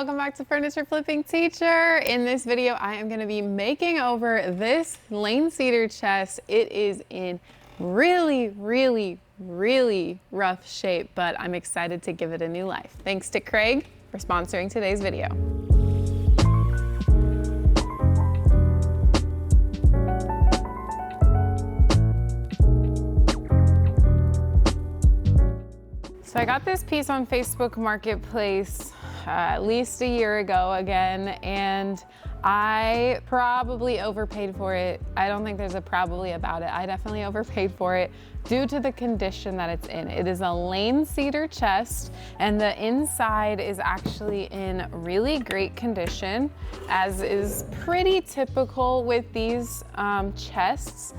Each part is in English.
welcome back to Furniture Flipping Teacher. In this video, I am going to be making over this lane cedar chest. It is in really rough shape, but I'm excited to give it a new life. Thanks to Kreg for sponsoring today's video. So I got this piece on Facebook Marketplace at least a year ago again, and I probably overpaid for it. I don't think there's a probably about it. I definitely overpaid for it due to the condition that it's in. It is a lane cedar chest, and the inside is actually in really great condition, as is pretty typical with these chests.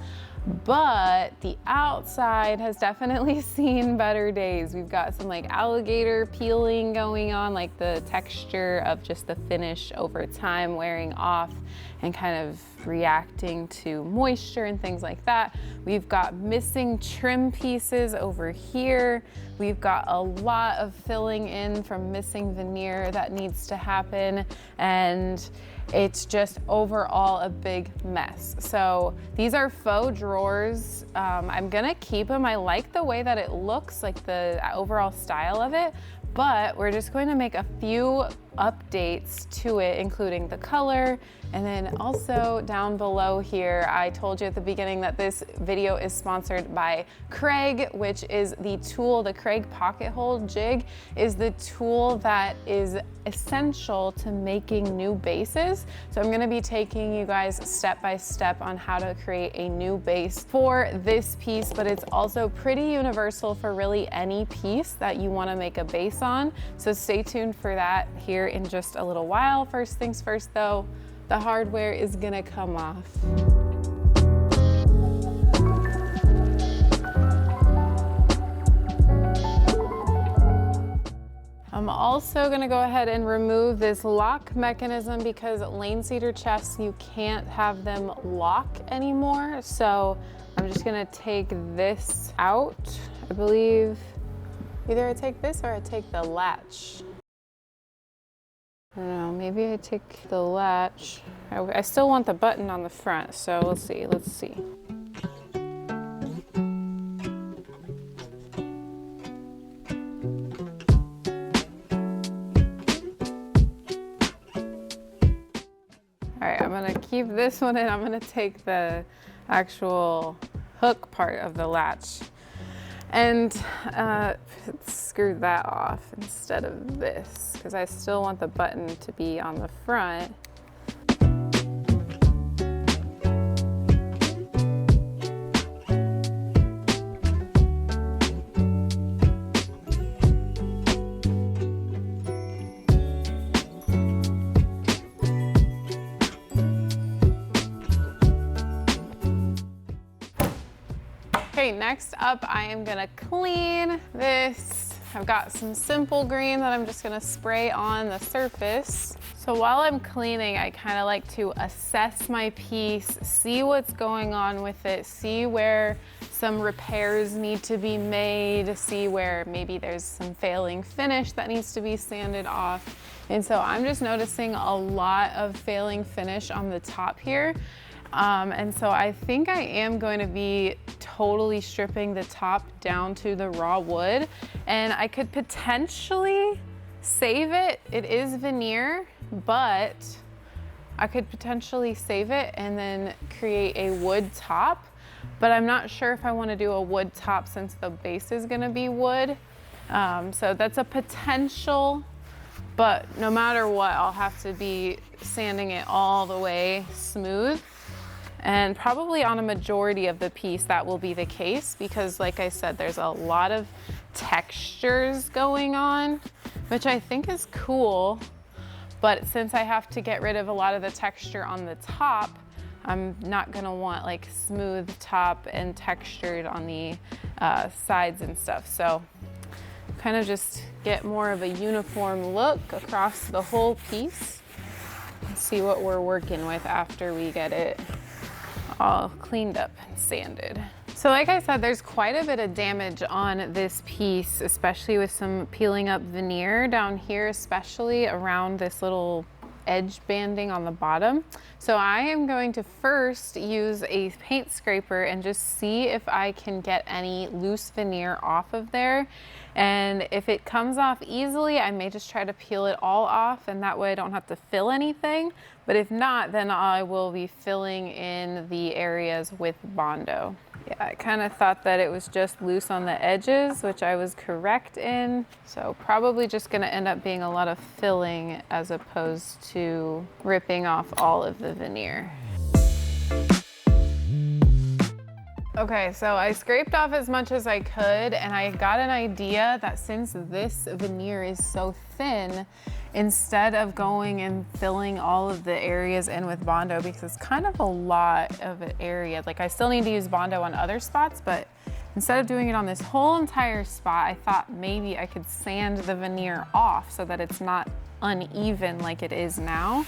But the outside has definitely seen better days. We've got some like alligator peeling going on, like the texture of just the finish over time wearing off and kind of reacting to moisture and things like that. We've got missing trim pieces over here. We've got a lot of filling in from missing veneer that needs to happen, and it's just overall a big mess. So these are faux drawers. I'm gonna keep them. I like the way that it looks, like the overall style of it, but we're just going to make a few updates to it, including the color. And then also down below here, I told you at the beginning that this video is sponsored by Kreg, which is the tool. The Kreg pocket hole jig is the tool that is essential to making new bases. So I'm gonna be taking you guys step by step on how to create a new base for this piece, but it's also pretty universal for really any piece that you wanna make a base on. So stay tuned for that here in just a little while. First things first though, the hardware is gonna come off. I'm also gonna go ahead and remove this lock mechanism because lane cedar chests, you can't have them lock anymore. So I'm just gonna take this out. I believe either I take this or I take the latch. I don't know, maybe I take the latch. I still want the button on the front, so let's see. All right, I'm gonna keep this one and I'm gonna take the actual hook part of the latch and screw that off instead of this, because I still want the button to be on the front. Okay, next up, I am gonna clean this. I've got some simple green that I'm just gonna spray on the surface. So while I'm cleaning, I kind of like to assess my piece, see what's going on with it, see where some repairs need to be made, see where maybe there's some failing finish that needs to be sanded off. And so I'm just noticing a lot of failing finish on the top here. And so I think I am going to be totally stripping the top down to the raw wood, and I could potentially save it. It is veneer, but I could potentially save it and then create a wood top, but I'm not sure if I want to do a wood top since the base is going to be wood. So that's a potential, but no matter what, I'll have to be sanding it all the way smooth. And probably on a majority of the piece that will be the case, because like I said, there's a lot of textures going on, which I think is cool. But since I have to get rid of a lot of the texture on the top, I'm not gonna want like smooth top and textured on the sides and stuff. So kind of just get more of a uniform look across the whole piece and see what we're working with after we get it all cleaned up and sanded. So like I said, there's quite a bit of damage on this piece, especially with some peeling up veneer down here, especially around this little edge banding on the bottom. So I am going to first use a paint scraper and just see if I can get any loose veneer off of there. And if it comes off easily, I may just try to peel it all off, and that way I don't have to fill anything. But if not, then I will be filling in the areas with Bondo. Yeah, I kind of thought that it was just loose on the edges, which I was correct in. So probably just gonna end up being a lot of filling as opposed to ripping off all of the veneer. Okay, so I scraped off as much as I could, and I got an idea that since this veneer is so thin, instead of going and filling all of the areas in with Bondo, because it's kind of a lot of an area, like I still need to use Bondo on other spots, but instead of doing it on this whole entire spot, I thought maybe I could sand the veneer off so that it's not uneven like it is now.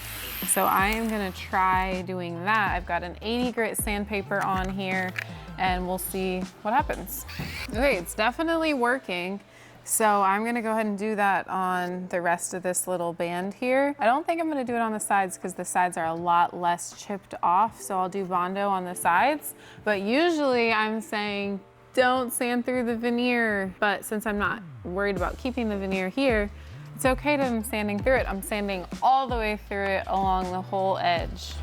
So I am gonna try doing that. I've got an 80 grit sandpaper on here, and we'll see what happens. Okay, it's definitely working. So I'm gonna go ahead and do that on the rest of this little band here. I don't think I'm gonna do it on the sides because the sides are a lot less chipped off, so I'll do Bondo on the sides. But usually I'm saying don't sand through the veneer, but since I'm not worried about keeping the veneer here, it's okay that I'm sanding through it. I'm sanding all the way through it along the whole edge.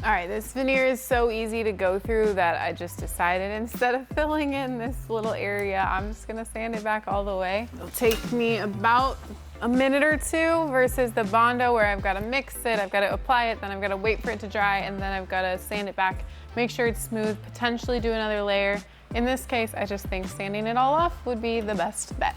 All right, this veneer is so easy to go through that I just decided instead of filling in this little area, I'm just gonna sand it back all the way. It'll take me about a minute or two versus the Bondo where I've gotta mix it, I've gotta apply it, then I've gotta wait for it to dry, and then I've gotta sand it back, make sure it's smooth, potentially do another layer. In this case, I just think sanding it all off would be the best bet.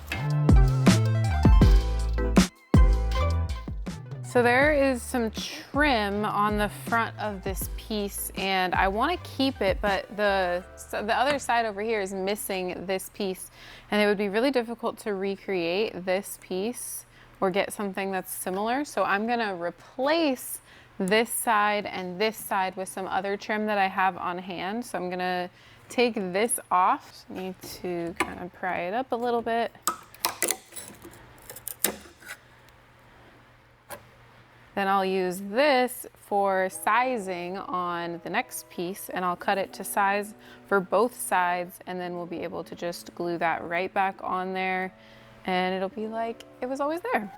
So there is some trim on the front of this piece, and I want to keep it, but the other side over here is missing this piece, and it would be really difficult to recreate this piece or get something that's similar. So I'm gonna replace this side and this side with some other trim that I have on hand. So I'm gonna take this off. Need to kind of pry it up a little bit. Then I'll use this for sizing on the next piece, and I'll cut it to size for both sides, and then we'll be able to just glue that right back on there, and it'll be like it was always there.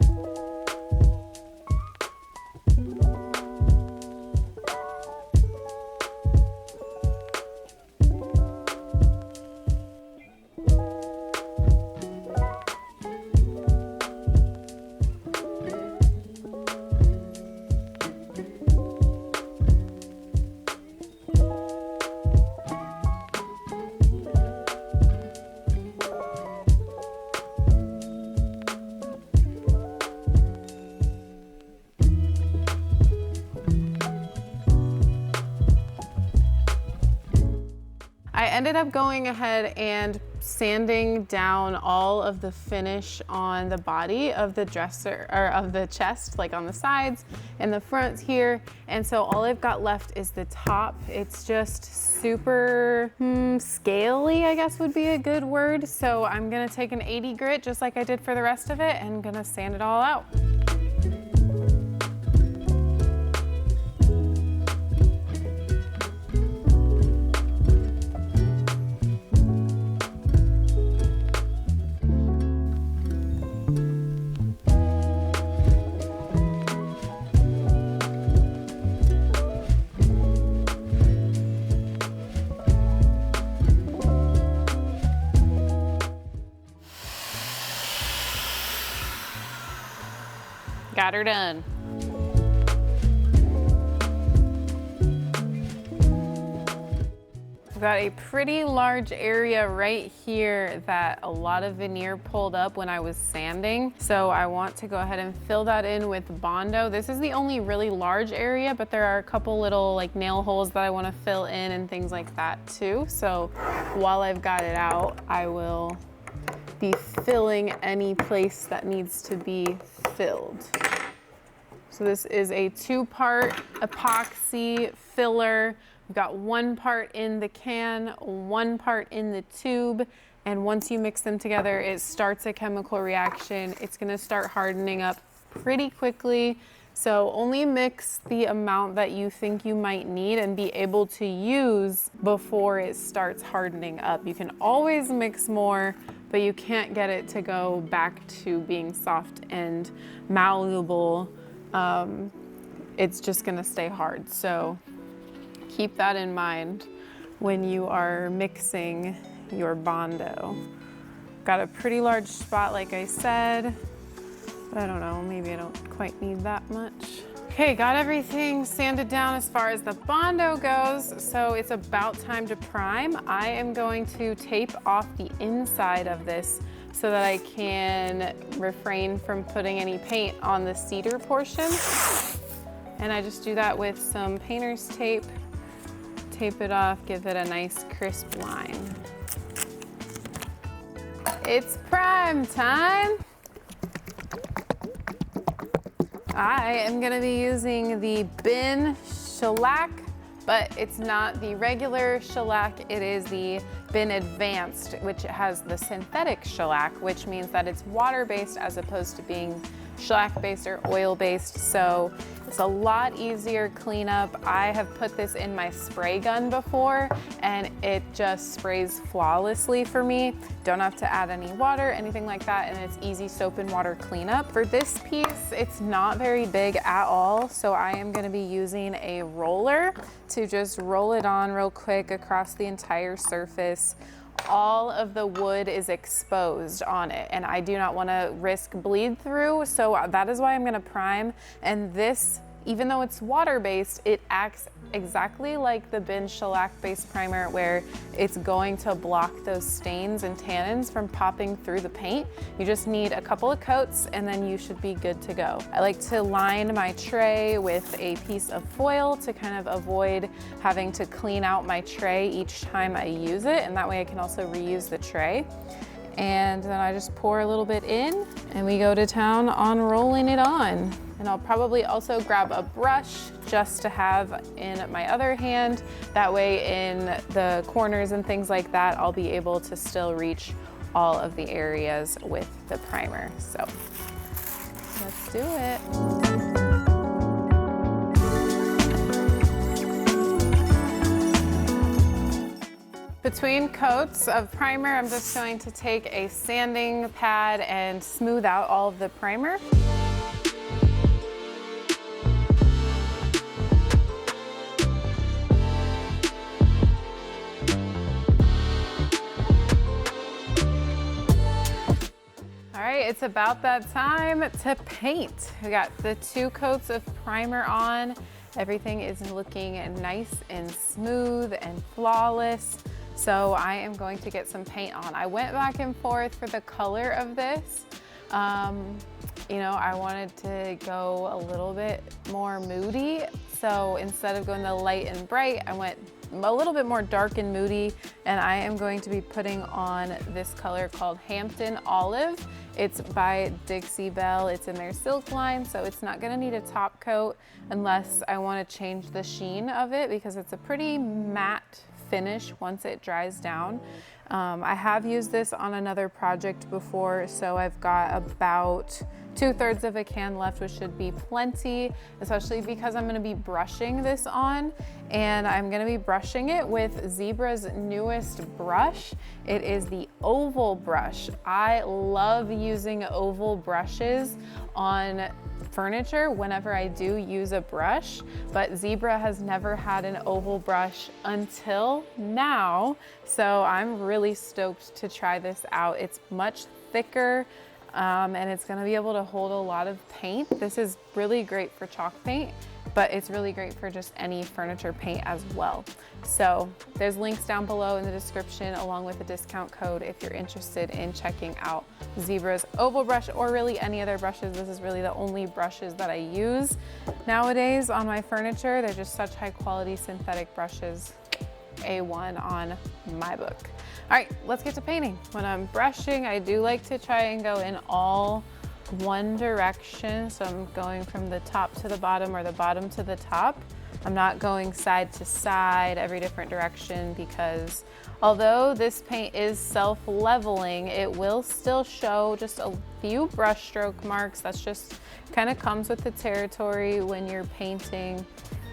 I ended up going ahead and sanding down all of the finish on the body of the dresser, or of the chest, like on the sides and the front here. And so all I've got left is the top. It's just super scaly, I guess would be a good word. So I'm gonna take an 80 grit, just like I did for the rest of it, and gonna sand it all out. Got her done. I've got a pretty large area right here that a lot of veneer pulled up when I was sanding. So I want to go ahead and fill that in with Bondo. This is the only really large area, but there are a couple little like nail holes that I want to fill in and things like that too. So while I've got it out, I will be filling any place that needs to be filled. So this is a 2-part epoxy filler. We've got 1 part in the can, 1 part in the tube, and once you mix them together, it starts a chemical reaction. It's gonna start hardening up pretty quickly. So only mix the amount that you think you might need and be able to use before it starts hardening up. You can always mix more, but you can't get it to go back to being soft and malleable. It's just gonna stay hard. So keep that in mind when you are mixing your Bondo. Got a pretty large spot, like I said, but I don't know, maybe I don't quite need that much. Okay, got everything sanded down as far as the Bondo goes, so it's about time to prime. I am going to tape off the inside of this so that I can refrain from putting any paint on the cedar portion. And I just do that with some painter's tape. Tape it off, give it a nice crisp line. It's prime time. I am gonna be using the bin shellac, but it's not the regular shellac, it is the bin advanced, which has the synthetic shellac, which means that it's water-based as opposed to being shellac-based or oil-based, so it's a lot easier cleanup. I have put this in my spray gun before and it just sprays flawlessly for me. Don't have to add any water, anything like that, and it's easy soap and water cleanup. For this piece, it's not very big at all, so I am gonna be using a roller to just roll it on real quick across the entire surface. All of the wood is exposed on it and I do not want to risk bleed through, so that is why I'm going to prime. And this, even though it's water-based, it acts exactly like the bin shellac-based primer where it's going to block those stains and tannins from popping through the paint. You just need a couple of coats and then you should be good to go. I like to line my tray with a piece of foil to kind of avoid having to clean out my tray each time I use it, and that way I can also reuse the tray. And then I just pour a little bit in and we go to town on rolling it on. And I'll probably also grab a brush just to have in my other hand. That way in the corners and things like that, I'll be able to still reach all of the areas with the primer. So let's do it. Between coats of primer, I'm just going to take a sanding pad and smooth out all of the primer. All right, it's about that time to paint. We got the 2 coats of primer on. Everything is looking nice and smooth and flawless. So I am going to get some paint on. I went back and forth for the color of this. You know, I wanted to go a little bit more moody. So instead of going the light and bright, I went a little bit more dark and moody. And I am going to be putting on this color called Hampton Olive. It's by Dixie Belle. It's in their silk line, so it's not gonna need a top coat unless I wanna change the sheen of it because it's a pretty matte finish once it dries down. I have used this on another project before, so I've got about 2/3 of a can left, which should be plenty, especially because I'm gonna be brushing this on, and I'm gonna be brushing it with Zebra's newest brush. It is the oval brush. I love using oval brushes on furniture whenever I do use a brush, but Zebra has never had an oval brush until now, so I'm really stoked to try this out. It's much thicker and it's gonna be able to hold a lot of paint. This is really great for chalk paint, but it's really great for just any furniture paint as well. So there's links down below in the description along with a discount code if you're interested in checking out Zebra's oval brush or really any other brushes. This is really the only brushes that I use nowadays on my furniture. They're just such high quality synthetic brushes. A1 on my book. All right, let's get to painting. When I'm brushing, I do like to try and go in all one direction. So I'm going from the top to the bottom or the bottom to the top. I'm not going side to side, every different direction, because although this paint is self-leveling, it will still show just a few brush stroke marks. That's just kind of comes with the territory when you're painting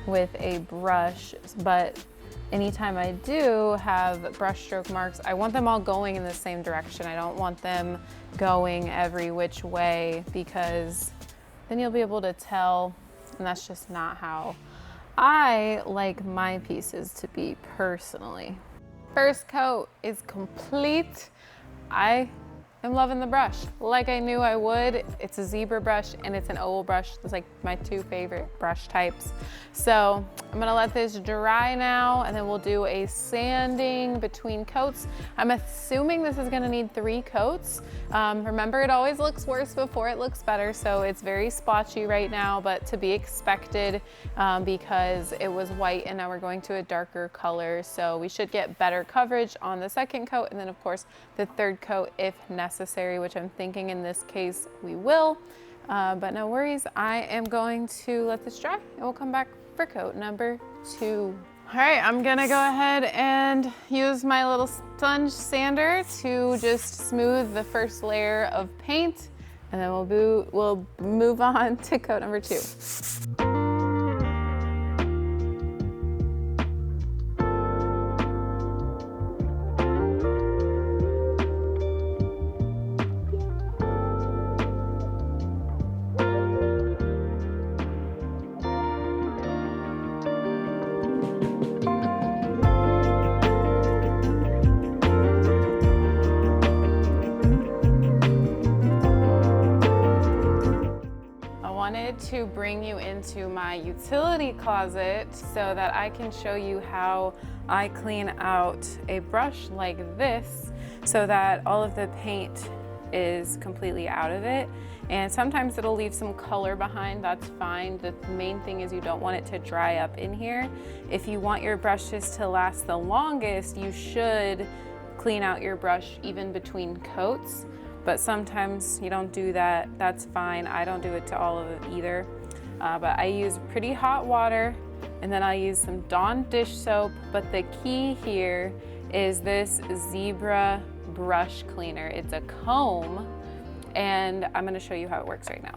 with a brush. But anytime I do have brush stroke marks, I want them all going in the same direction. I don't want them going every which way, because then you'll be able to tell, and that's just not how I like my pieces to be personally. First coat is complete. I am loving the brush like I knew I would. It's a zebra brush and it's an oval brush. It's like my two favorite brush types. So I'm gonna let this dry now, and then we'll do a sanding between coats. I'm assuming this is gonna need 3 coats. Remember, it always looks worse before it looks better, so it's very splotchy right now, but to be expected because it was white and now we're going to a darker color. So we should get better coverage on the second coat, and then of course the third coat if necessary, which I'm thinking in this case we will. But no worries, I am going to let this dry and we'll come back for coat number 2. All right, I'm gonna go ahead and use my little sponge sander to just smooth the first layer of paint, and then we'll move on to coat number 2. To bring you into my utility closet so that I can show you how I clean out a brush like this so that all of the paint is completely out of it. And sometimes it'll leave some color behind, that's fine. The main thing is you don't want it to dry up in here. If you want your brushes to last the longest, you should clean out your brush even between coats. But sometimes you don't do that, that's fine. I don't do it to all of it either. But I use pretty hot water, and then I use some Dawn dish soap. But the key here is this zebra brush cleaner. It's a comb, and I'm gonna show you how it works right now.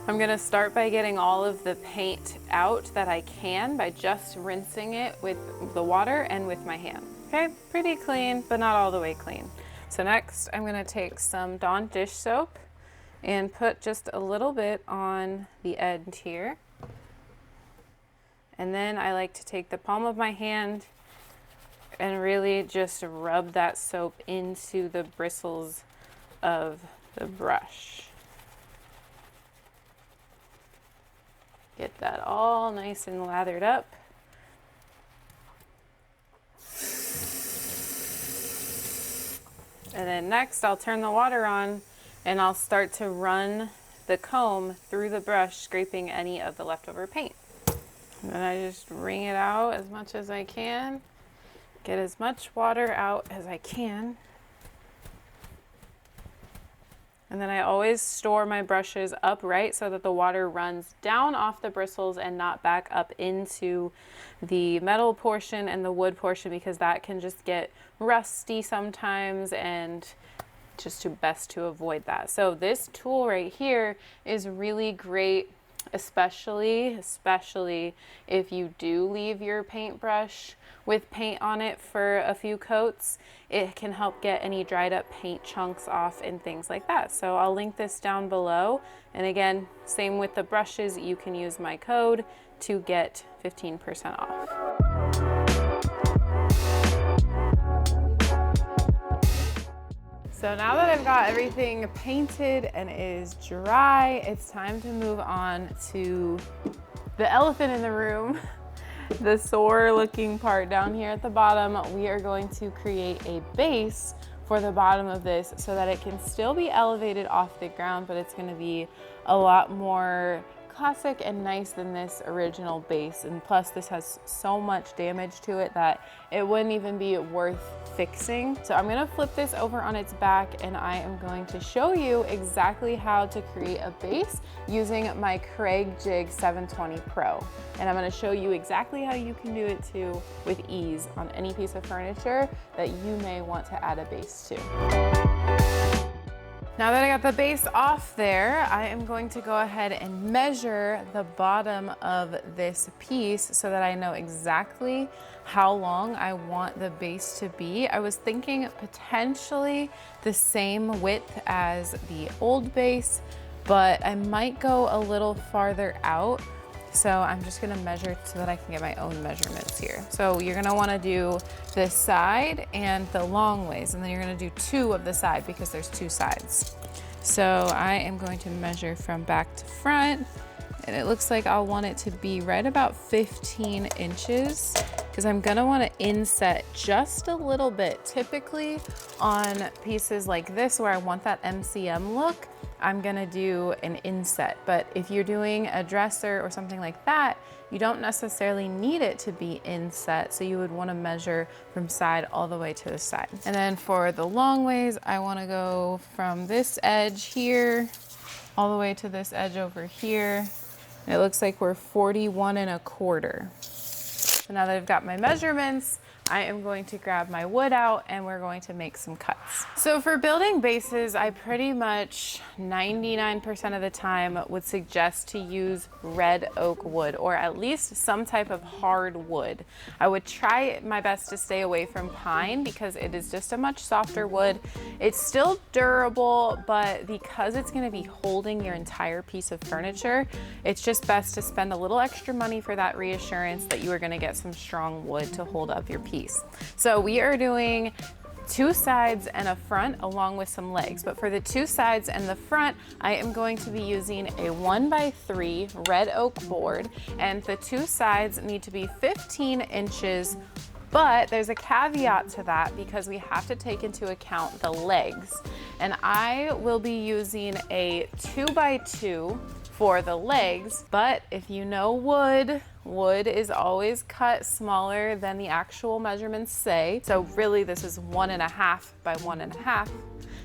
I'm gonna start by getting all of the paint out that I can by just rinsing it with the water and with my hand. Okay, pretty clean, but not all the way clean. So next, I'm gonna take some Dawn dish soap and put just a little bit on the end here. And then I like to take the palm of my hand and really just rub that soap into the bristles of the brush. Get that all nice and lathered up. And then next I'll turn the water on and I'll start to run the comb through the brush, scraping any of the leftover paint. And then I just wring it out as much as I can. Get as much water out as I can. And then I always store my brushes upright so that the water runs down off the bristles and not back up into the metal portion and the wood portion, because that can just get rusty sometimes, and just best to avoid that. So this tool right here is really great, especially if you do leave your paintbrush with paint on it for a few coats. It can help get any dried up paint chunks off and things like that. So I'll link this down below. And again, same with the brushes, you can use my code to get 15% off. So now that I've got everything painted and it is dry, it's time to move on to the elephant in the room, the sore looking part down here at the bottom. We are going to create a base for the bottom of this so that it can still be elevated off the ground, but it's going to be a lot more classic and nice than this original base. And plus this has so much damage to it that it wouldn't even be worth fixing. So I'm gonna flip this over on its back and I am going to show you exactly how to create a base using my Kreg Jig 720 Pro. And I'm gonna show you exactly how you can do it too with ease on any piece of furniture that you may want to add a base to. Now that I got the base off there, I am going to go ahead and measure the bottom of this piece so that I know exactly how long I want the base to be. I was thinking potentially the same width as the old base, but I might go a little farther out. So I'm just gonna measure so that I can get my own measurements here. So you're gonna wanna do this side and the long ways, and then you're gonna do 2 of the side because there's 2 sides. So I am going to measure from back to front, and it looks like I'll want it to be right about 15 inches because I'm gonna wanna inset just a little bit. Typically on pieces like this where I want that MCM look, I'm gonna do an inset, but if you're doing a dresser or something like that, you don't necessarily need it to be inset, so you would wanna measure from side all the way to the side. And then for the long ways, I wanna go from this edge here, all the way to this edge over here. And it looks like we're 41 1/4. So now that I've got my measurements, I am going to grab my wood out and we're going to make some cuts. So for building bases, I pretty much 99% of the time would suggest to use red oak wood or at least some type of hard wood. I would try my best to stay away from pine because it is just a much softer wood. It's still durable, but because it's gonna be holding your entire piece of furniture, it's just best to spend a little extra money for that reassurance that you are gonna get some strong wood to hold up your piece. So we are doing 2 sides and a front along with some legs, but for the 2 sides and the front, I am going to be using a 1x3 red oak board, and the 2 sides need to be 15 inches, but there's a caveat to that because we have to take into account the legs. And I will be using a 2x2 for the legs, but if you know wood is always cut smaller than the actual measurements say. So really this is 1.5 by 1.5.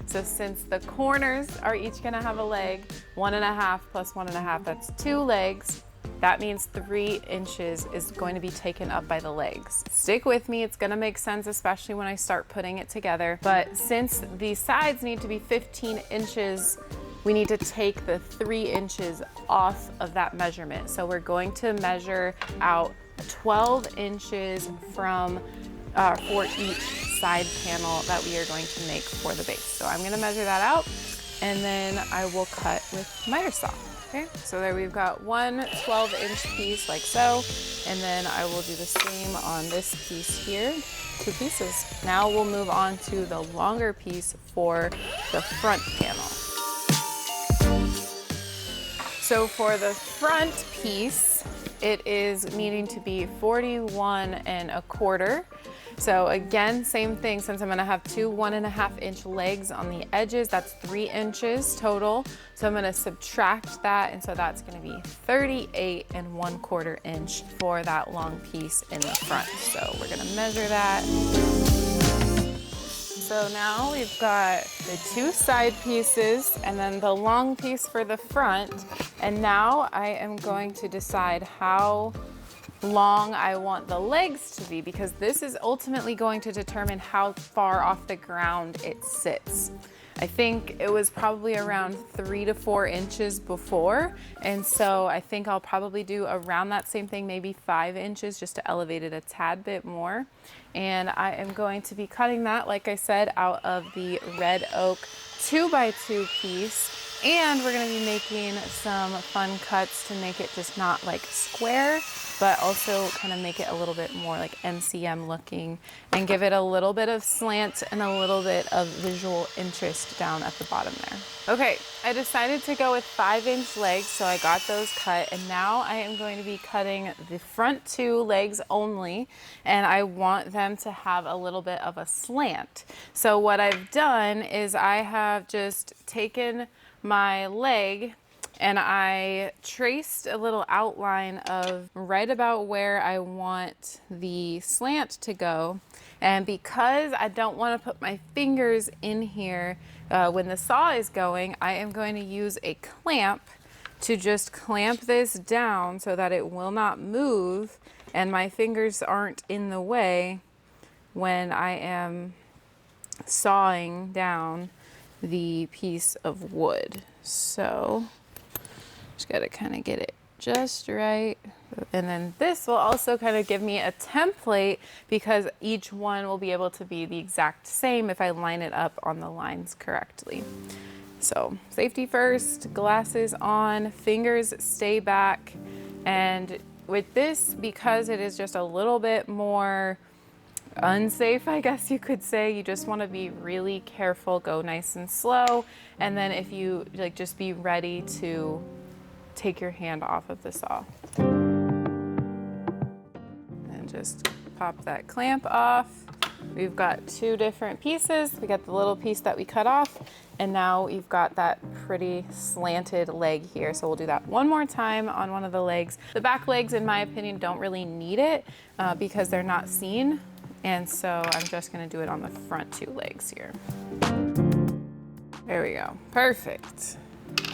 So since the corners are each gonna have a leg, 1.5 plus 1.5, that's 2 legs. That means 3 inches is going to be taken up by the legs. Stick with me, it's gonna make sense, especially when I start putting it together. But since the sides need to be 15 inches, we need to take the 3 inches off of that measurement. So we're going to measure out 12 inches from for each side panel that we are going to make for the base. So I'm gonna measure that out and then I will cut with miter saw. Okay, so there we've got one 12-inch piece like so, and then I will do the same on this piece here, 2 pieces. Now we'll move on to the longer piece for the front panel. So for the front piece, it is needing to be 41 1/4. So again, same thing, since I'm gonna have 2 1.5-inch legs on the edges, that's 3 inches total. So I'm gonna subtract that, and so that's gonna be 38 1/4 inch for that long piece in the front. So we're gonna measure that. So now we've got the 2 side pieces and then the long piece for the front. And now I am going to decide how long I want the legs to be, because this is ultimately going to determine how far off the ground it sits. I think it was probably around 3 to 4 inches before, and so I think I'll probably do around that same thing, maybe 5 inches, just to elevate it a tad bit more. And I am going to be cutting that, like I said, out of the red oak 2x2 piece. And we're gonna be making some fun cuts to make it just not like square, but also kind of make it a little bit more like MCM looking and give it a little bit of slant and a little bit of visual interest down at the bottom there. Okay, I decided to go with 5-inch legs, so I got those cut, and now I am going to be cutting the front 2 legs only, and I want them to have a little bit of a slant. So what I've done is I have just taken my leg and I traced a little outline of right about where I want the slant to go. And because I don't want to put my fingers in here when the saw is going, I am going to use a clamp to just clamp this down so that it will not move and my fingers aren't in the way when I am sawing down the piece of wood. So just gotta kind of get it just right. And then this will also kind of give me a template because each one will be able to be the exact same if I line it up on the lines correctly. So safety first, glasses on, fingers stay back. And with this, because it is just a little bit more unsafe, I guess you could say, you just want to be really careful, go nice and slow. And then if you like, just be ready to take your hand off of the saw. And just pop that clamp off. We've got two different pieces. We got the little piece that we cut off, and now you've got that pretty slanted leg here. So we'll do that one more time on one of the legs. The back legs, in my opinion, don't really need it because they're not seen. And so I'm just gonna do it on the front two legs here. There we go, perfect.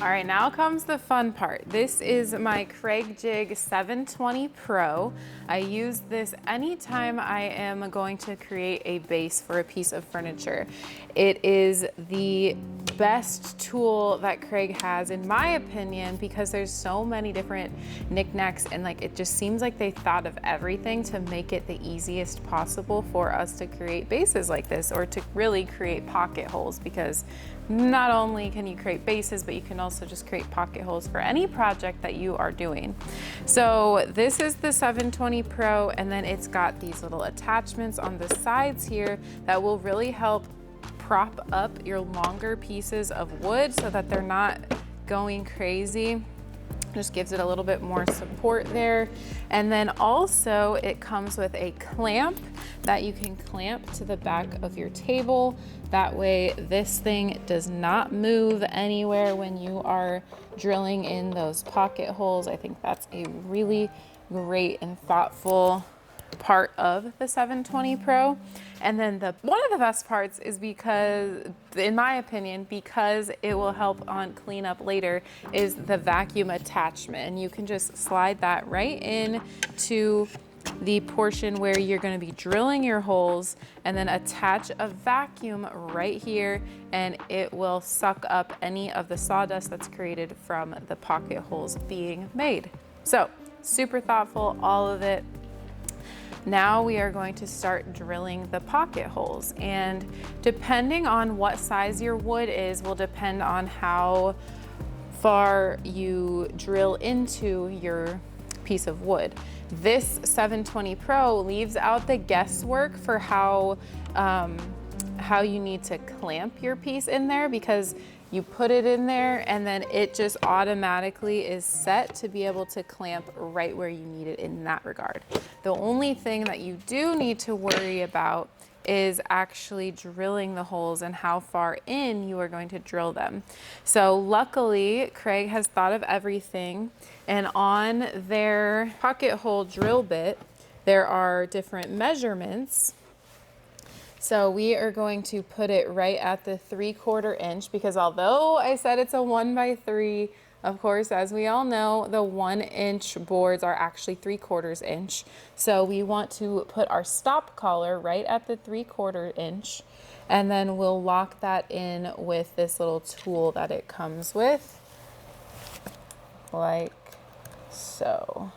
All right, now comes the fun part. This is my Kreg Jig 720 Pro. I use this anytime I am going to create a base for a piece of furniture. It is the best tool that Kreg has, in my opinion, because there's so many different knickknacks, and like it just seems like they thought of everything to make it the easiest possible for us to create bases like this, or to really create pocket holes, because not only can you create bases, but you can also just create pocket holes for any project that you are doing. So this is the 720 Pro, and then it's got these little attachments on the sides here that will really help prop up your longer pieces of wood so that they're not going crazy. Just gives it a little bit more support there. And then also it comes with a clamp that you can clamp to the back of your table. That way this thing does not move anywhere when you are drilling in those pocket holes. I think that's a really great and thoughtful part of the 720 Pro. And then one of the best parts is, because, in my opinion, because it will help on cleanup later, is the vacuum attachment. And you can just slide that right in to the portion where you're going to be drilling your holes, and then attach a vacuum right here, and it will suck up any of the sawdust that's created from the pocket holes being made. So super thoughtful, all of it. Now we are going to start drilling the pocket holes, and depending on what size your wood is will depend on how far you drill into your piece of wood. This 720 Pro leaves out the guesswork for how you need to clamp your piece in there, because you put it in there and then it just automatically is set to be able to clamp right where you need it in that regard. The only thing that you do need to worry about is actually drilling the holes and how far in you are going to drill them. So luckily, Kreg has thought of everything, and on their pocket hole drill bit, there are different measurements. So we are going to put it right at the 3/4 inch, because although I said it's a 1x3, of course, as we all know, the 1 inch boards are actually 3/4 inch. So we want to put our stop collar right at the 3/4 inch, and then we'll lock that in with this little tool that it comes with, like so.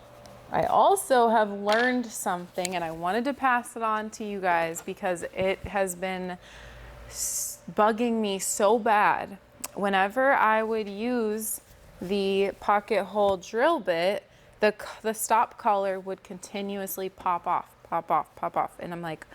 I also have learned something, and I wanted to pass it on to you guys because it has been bugging me so bad. Whenever I would use the pocket hole drill bit, the stop collar would continuously pop off, pop off, pop off. And I'm like,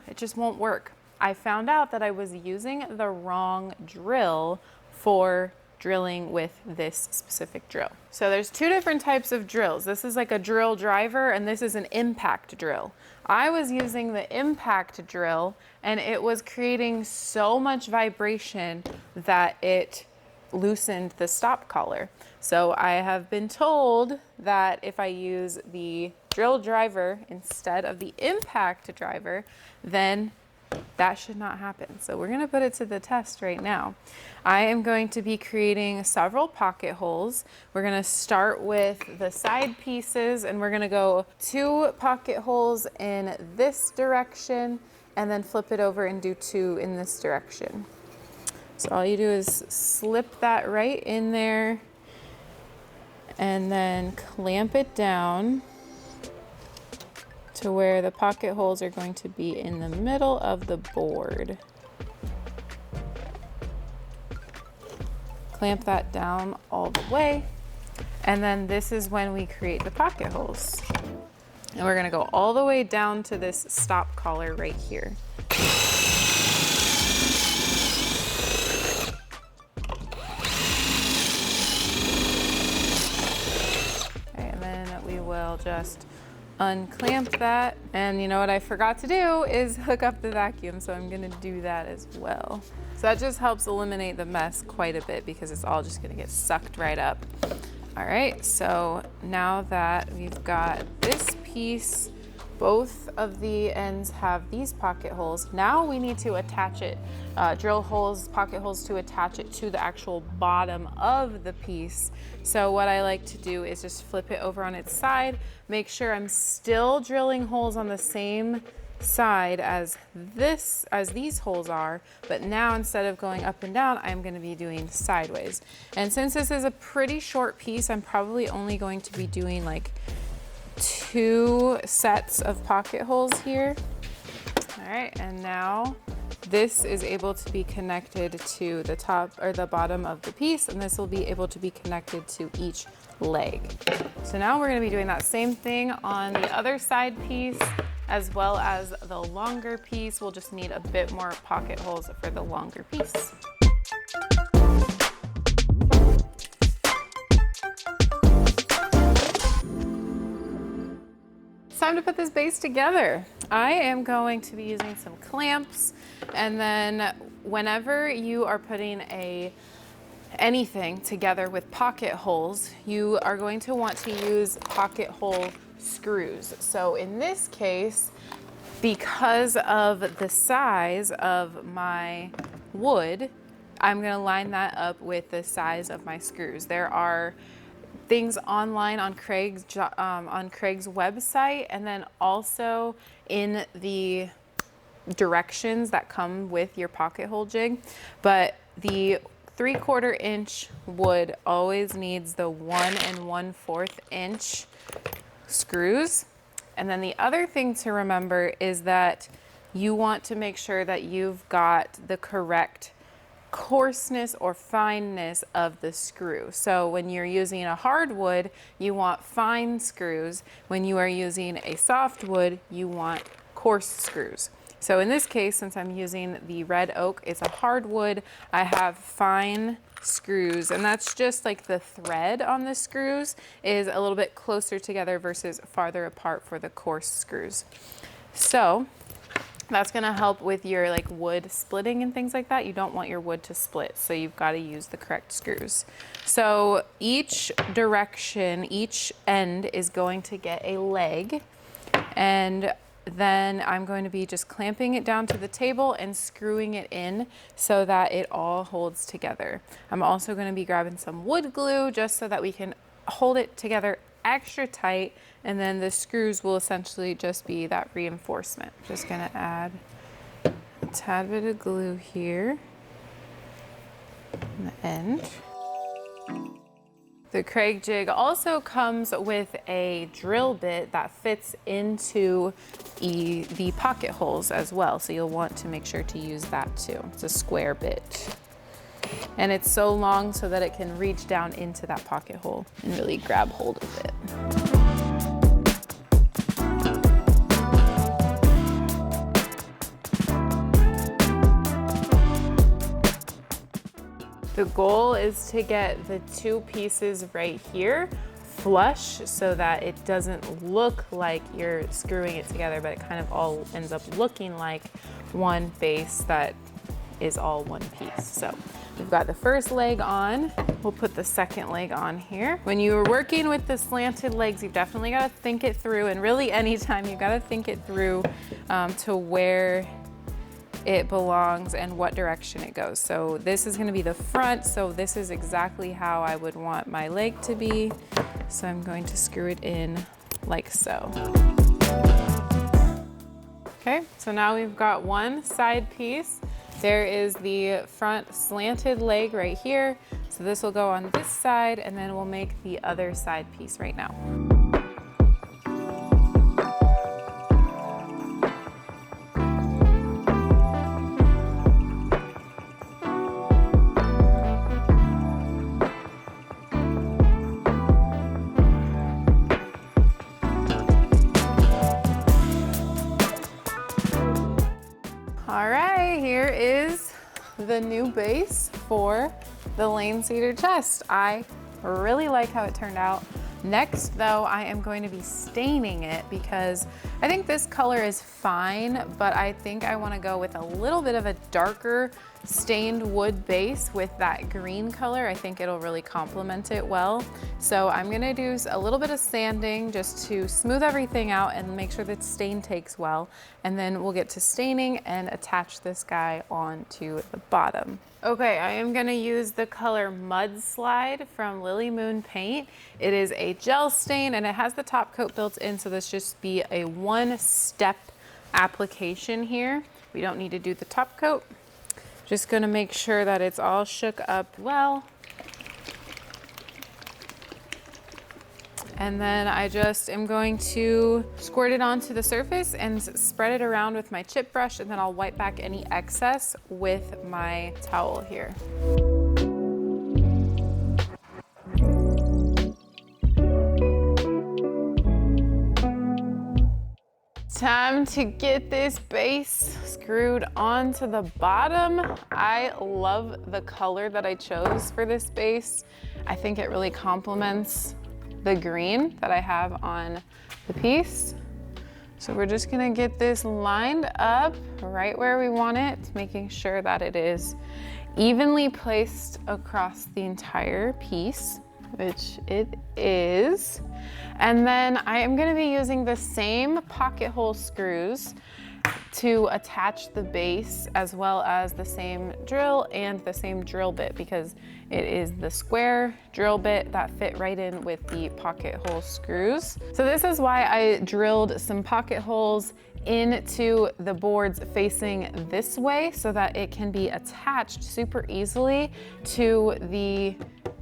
it just won't work. I found out that I was using the wrong drill for drilling with this specific drill. So there's two different types of drills. This is like a drill driver, and this is an impact drill. I was using the impact drill, and it was creating so much vibration that it loosened the stop collar. So I have been told that if I use the drill driver instead of the impact driver, then that should not happen. So we're gonna put it to the test right now. I am going to be creating several pocket holes. We're gonna start with the side pieces, and we're gonna go 2 pocket holes in this direction and then flip it over and do 2 in this direction. So all you do is slip that right in there and then clamp it down to where the pocket holes are going to be in the middle of the board. Clamp that down all the way. And then this is when we create the pocket holes. And we're gonna go all the way down to this stop collar right here. Okay, and then we will just unclamp that. And you know what I forgot to do is hook up the vacuum, so I'm gonna do that as well. So that just helps eliminate the mess quite a bit because it's all just gonna get sucked right up. All right, so now that we've got this piece, both of the ends have these pocket holes. Now we need to attach it, drill holes, pocket holes to attach it to the actual bottom of the piece. So what I like to do is just flip it over on its side, make sure I'm still drilling holes on the same side as these holes are, but now instead of going up and down, I'm going to be doing sideways. And since this is a pretty short piece, I'm probably only going to be doing like 2 sets of pocket holes here. All right, and now this is able to be connected to the top or the bottom of the piece, and this will be able to be connected to each leg. So now we're going to be doing that same thing on the other side piece as well as the longer piece. We'll just need a bit more pocket holes for the longer piece. It's time to put this base together. I am going to be using some clamps, and then whenever you are putting anything together with pocket holes, you are going to want to use pocket hole screws. So in this case, because of the size of my wood, I'm going to line that up with the size of my screws. There are things online on Kreg's website, and then also in the directions that come with your pocket hole jig. But the 3/4 inch wood always needs the 1 1/4 inch screws. And then the other thing to remember is that you want to make sure that you've got the correct coarseness or fineness of the screw. So when you're using a hardwood, you want fine screws. When you are using a softwood, you want coarse screws. So in this case, since I'm using the red oak, it's a hardwood, I have fine screws, and that's just like the thread on the screws is a little bit closer together versus farther apart for the coarse screws. So that's going to help with your like wood splitting and things like that. You don't want your wood to split, so you've got to use the correct screws. So each direction, each end is going to get a leg, and then I'm going to be just clamping it down to the table and screwing it in so that it all holds together. I'm also going to be grabbing some wood glue just so that we can hold it together extra tight, and then the screws will essentially just be that reinforcement. Just going to add a tad bit of glue here on the end. The Kreg jig also comes with a drill bit that fits into the pocket holes as well, so you'll want to make sure to use that too. It's a square bit. And it's so long so that it can reach down into that pocket hole and really grab hold of it. The goal is to get the 2 pieces right here flush so that it doesn't look like you're screwing it together, but it kind of all ends up looking like one base that is all one piece. So we've got the first leg on. We'll put the second leg on here. When you are working with the slanted legs, you've definitely got to think it through, and really anytime you've got to think it through to where it belongs and what direction it goes. So this is going to be the front, so this is exactly how I would want my leg to be. So I'm going to screw it in like so. Okay, so now we've got one side piece. There is the front slanted leg right here. So this will go on this side, and then we'll make the other side piece right now. All right, here is the new base for the Lane Cedar chest. I really like how it turned out. Next though, I am going to be staining it because I think this color is fine, but I think I want to go with a little bit of a darker stained wood base with that green color. I think it'll really complement it well. So I'm gonna do a little bit of sanding just to smooth everything out and make sure that stain takes well. And then we'll get to staining and attach this guy onto the bottom. Okay, I am gonna use the color Mudslide from Lily Moon Paint. It is a gel stain and it has the top coat built in, so this just be a one-step application here. We don't need to do the top coat. Just gonna make sure that it's all shook up well. And then I just am going to squirt it onto the surface and spread it around with my chip brush, and then I'll wipe back any excess with my towel here. Time to get this base screwed onto the bottom. I love the color that I chose for this base. I think it really complements the green that I have on the piece. So we're just gonna get this lined up right where we want it, making sure that it is evenly placed across the entire piece, which it is. And then I am gonna be using the same pocket hole screws to attach the base, as well as the same drill and the same drill bit, because it is the square drill bit that fit right in with the pocket hole screws. So this is why I drilled some pocket holes into the boards facing this way, so that it can be attached super easily to the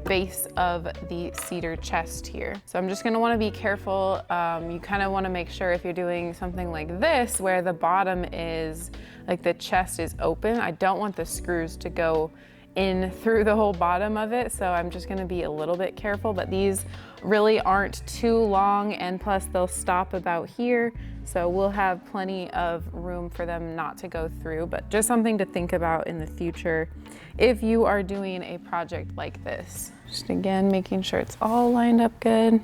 base of the cedar chest here. So I'm just gonna wanna be careful. You kinda wanna make sure if you're doing something like this, where the bottom is, like the chest is open, I don't want the screws to go in through the whole bottom of it. So I'm just gonna be a little bit careful, but these really aren't too long, and plus they'll stop about here. So we'll have plenty of room for them not to go through, but just something to think about in the future if you are doing a project like this. Just again, making sure it's all lined up good.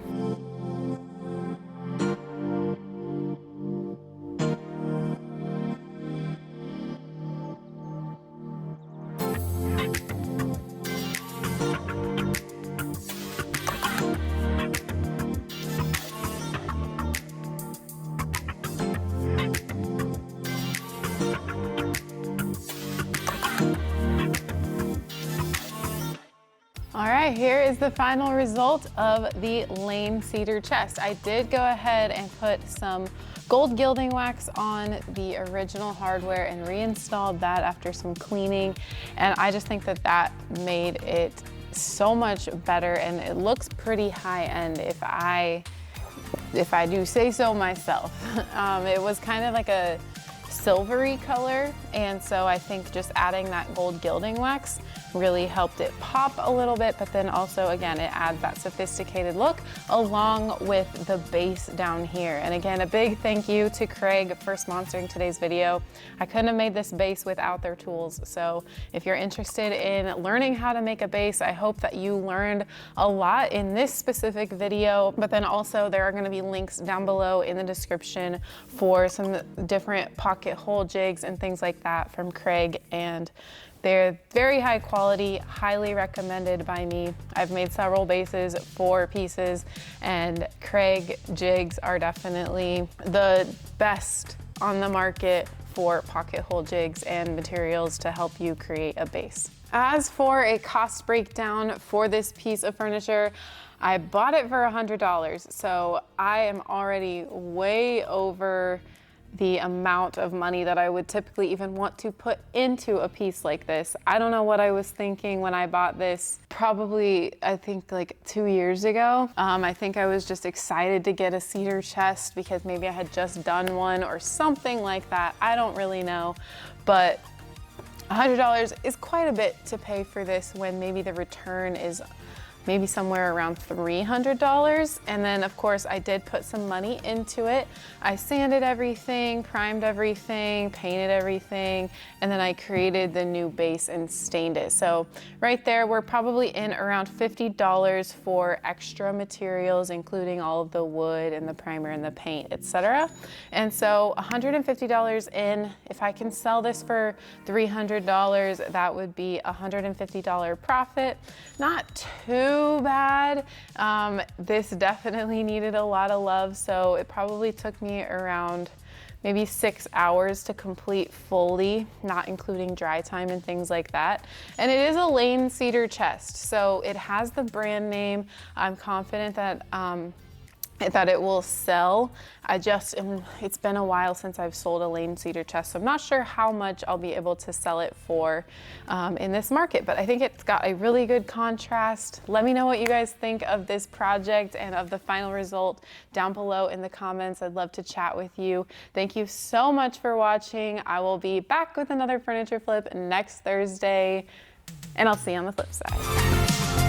All right, here is the final result of the Lane Cedar chest. I did go ahead and put some gold gilding wax on the original hardware and reinstalled that after some cleaning. And I just think that that made it so much better, and it looks pretty high end if I do say so myself. It was kind of like a silvery color, and so I think just adding that gold gilding wax really helped it pop a little bit, but then also again it adds that sophisticated look along with the base down here. And again, a big thank you to Kreg for sponsoring today's video. I couldn't have made this base without their tools, so if you're interested in learning how to make a base, I hope that you learned a lot in this specific video, but then also there are going to be links down below in the description for some different pocket hole jigs and things like that from Kreg and They're very high quality, highly recommended by me. I've made several bases for pieces, and Kreg jigs are definitely the best on the market for pocket hole jigs and materials to help you create a base. As for a cost breakdown for this piece of furniture, I bought it for $100, so I am already way over the amount of money that I would typically even want to put into a piece like this. I don't know what I was thinking when I bought this, probably I think like 2 years ago. I think I was just excited to get a cedar chest because maybe I had just done one or something like that. I don't really know, but $100 is quite a bit to pay for this when maybe the return is maybe somewhere around $300. And then of course I did put some money into it. I sanded everything, primed everything, painted everything, and then I created the new base and stained it. So right there, we're probably in around $50 for extra materials, including all of the wood and the primer and the paint, etc. And so $150 in. If I can sell this for $300, that would be $150 profit. Not too bad. This definitely needed a lot of love, so it probably took me around maybe 6 hours to complete fully, not including dry time and things like that. And it is a Lane cedar chest, so it has the brand name. I'm confident that it will sell. It's been a while since I've sold a Lane cedar chest, so I'm not sure how much I'll be able to sell it for in this market, but I think it's got a really good contrast. Let me know what you guys think of this project and of the final result down below in the comments. I'd love to chat with you. Thank you so much for watching. I will be back with another furniture flip next Thursday, and I'll see you on the flip side.